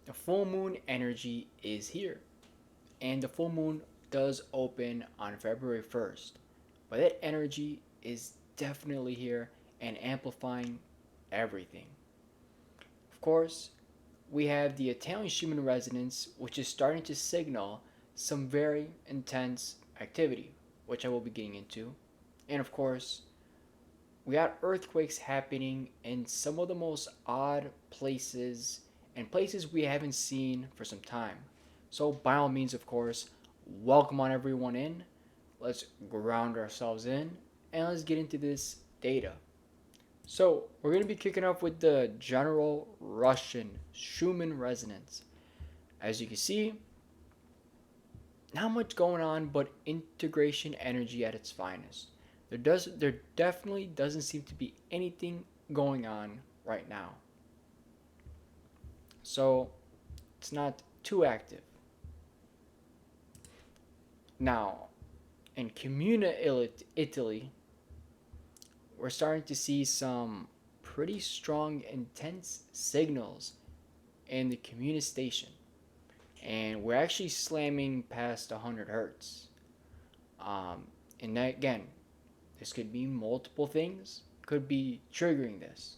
The full moon energy is here, and the full moon does open on February 1st. But that energy is definitely here and amplifying everything. Of course, we have the Italian Schumann Resonance, which is starting to signal some very intense activity, which I will be getting into. And of course, we got earthquakes happening in some of the most odd places and places we haven't seen for some time. So, by all means, of course, welcome on everyone in. Let's ground ourselves in and let's get into this data. So, we're going to be kicking off with the general Russian Schumann resonance. As you can see, not much going on, but integration energy at its finest. There definitely doesn't seem to be anything going on right now. So, it's not too active. Now, in Comuna, Italy, we're starting to see some pretty strong, intense signals in the Comuna station. And we're actually slamming past 100 hertz. And that, again, this could be multiple things, could be triggering this.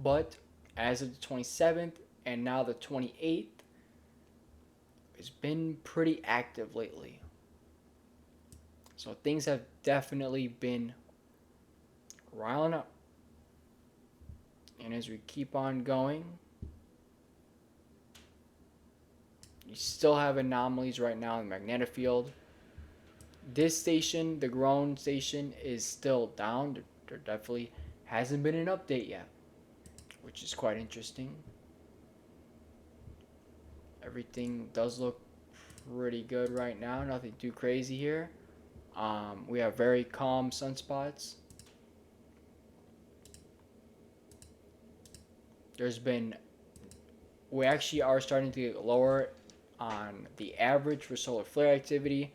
But as of the 27th and now the 28th, it's been pretty active lately. So things have definitely been riling up. And as we keep on going, you still have anomalies right now in the magnetic field. This station, the ground station, is still down. There definitely hasn't been an update yet, which is quite interesting. Everything does look pretty good right now. Nothing too crazy here. We have very calm sunspots. There's been, we actually are starting to get lower on the average for solar flare activity.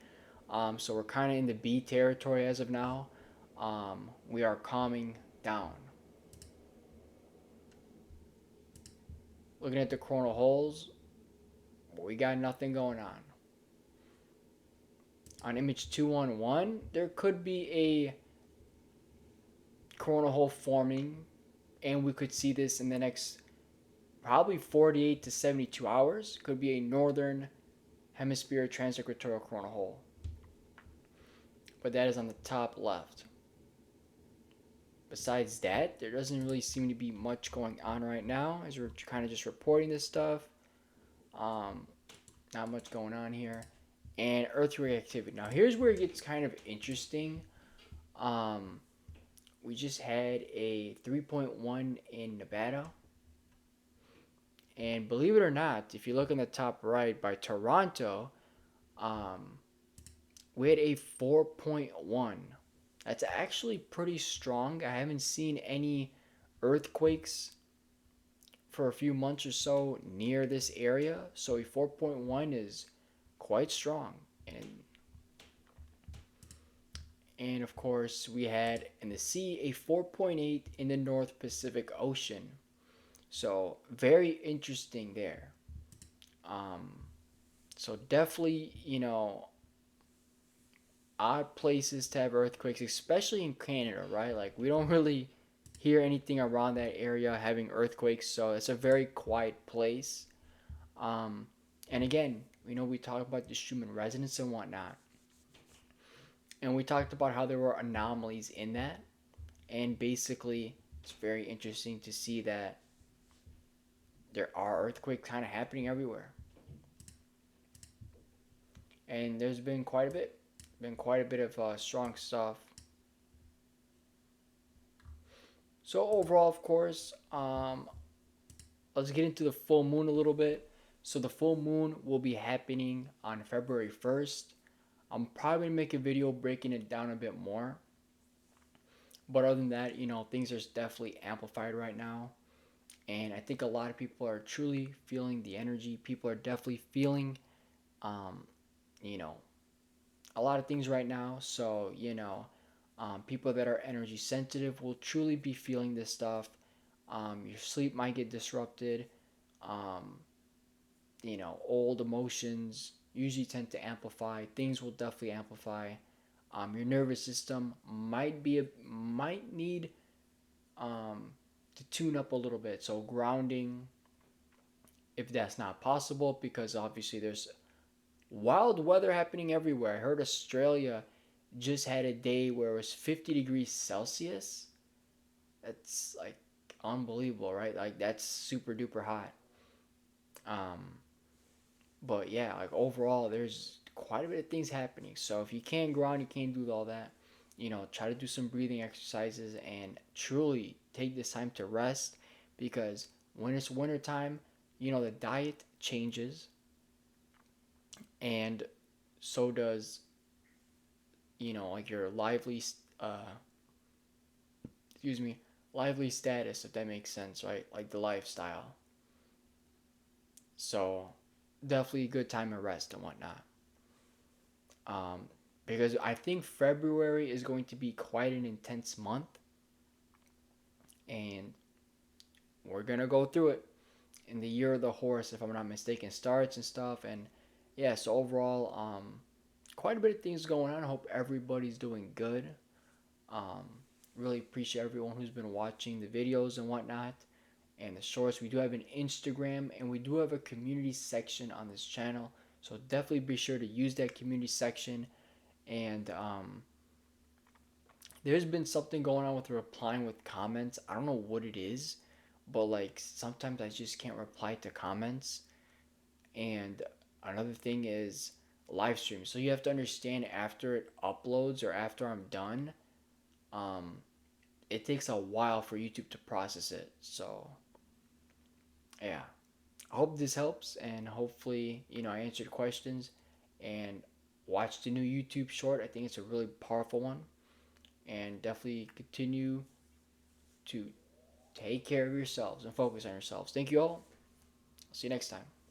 So we're kind of in the B territory as of now. We are calming down. Looking at the coronal holes, we got nothing going on. On image 211, there could be a coronal hole forming, and we could see this in the next probably 48 to 72 hours. Could be a northern hemisphere transequatorial coronal hole. But that is on the top left. Besides that, there doesn't really seem to be much going on right now as we're kind of just reporting this stuff. Um, Not much going on here. And earthquake activity. Now, here's where it gets kind of interesting. Um, we just had a 3.1 in Nevada. And believe it or not, if you look in the top right by Toronto, um, we had a 4.1. That's actually pretty strong. I haven't seen any earthquakes for a few months or so near this area. So a 4.1 is quite strong. And of course, we had in the sea a 4.8 in the North Pacific Ocean. So very interesting there. Um, so definitely, odd places to have earthquakes, especially in Canada, right? Like we don't really hear anything around that area having earthquakes, so it's a very quiet place. Um, and again, we talked about the Schumann resonance and whatnot, and we talked about how there were anomalies in that, and basically, it's very interesting to see that there are earthquakes kind of happening everywhere, and there's been quite a bit of strong stuff. So overall, of course, let's get into the full moon a little bit. So the full moon will be happening on February 1st. I'm probably gonna make a video breaking it down a bit more. But other than that, things are definitely amplified right now. And I think a lot of people are truly feeling the energy. People are definitely feeling, um, you know, a lot of things right now. So, people that are energy sensitive will truly be feeling this stuff. Your sleep might get disrupted. um, old emotions usually tend to amplify. Things will definitely amplify. Your nervous system might need um, to tune up a little bit. So grounding, if that's not possible, because obviously there's wild weather happening everywhere. I heard Australia just had a day where it was 50 degrees Celsius. That's like unbelievable, right? Like that's super duper hot. Um, but yeah, like overall, there's quite a bit of things happening. So if you can't ground, you can't do all that. Try to do some breathing exercises and truly take this time to rest because when it's winter time, the diet changes and so does like your uh excuse me lively status, if that makes sense, right? Like the lifestyle. So definitely a good time to rest and whatnot. um because I think February is going to be quite an intense month, and we're gonna go through it in the year of the horse, if I'm not mistaken, starts and stuff. And yeah, so overall, quite a bit of things going on. I hope everybody's doing good. um really appreciate everyone who's been watching the videos and whatnot and the shorts. We do have an Instagram and we do have a community section on this channel, so definitely be sure to use that community section. And there's been something going on with replying with comments. I don't know what it is, but like sometimes I just can't reply to comments. And another thing is live stream. So you have to understand, after it uploads or after I'm done, um, it takes a while for YouTube to process it. So yeah, I hope this helps, and hopefully I answered questions. And watch the new YouTube short. I think it's a really powerful one, and definitely continue to take care of yourselves and focus on yourselves. Thank you all. See you next time.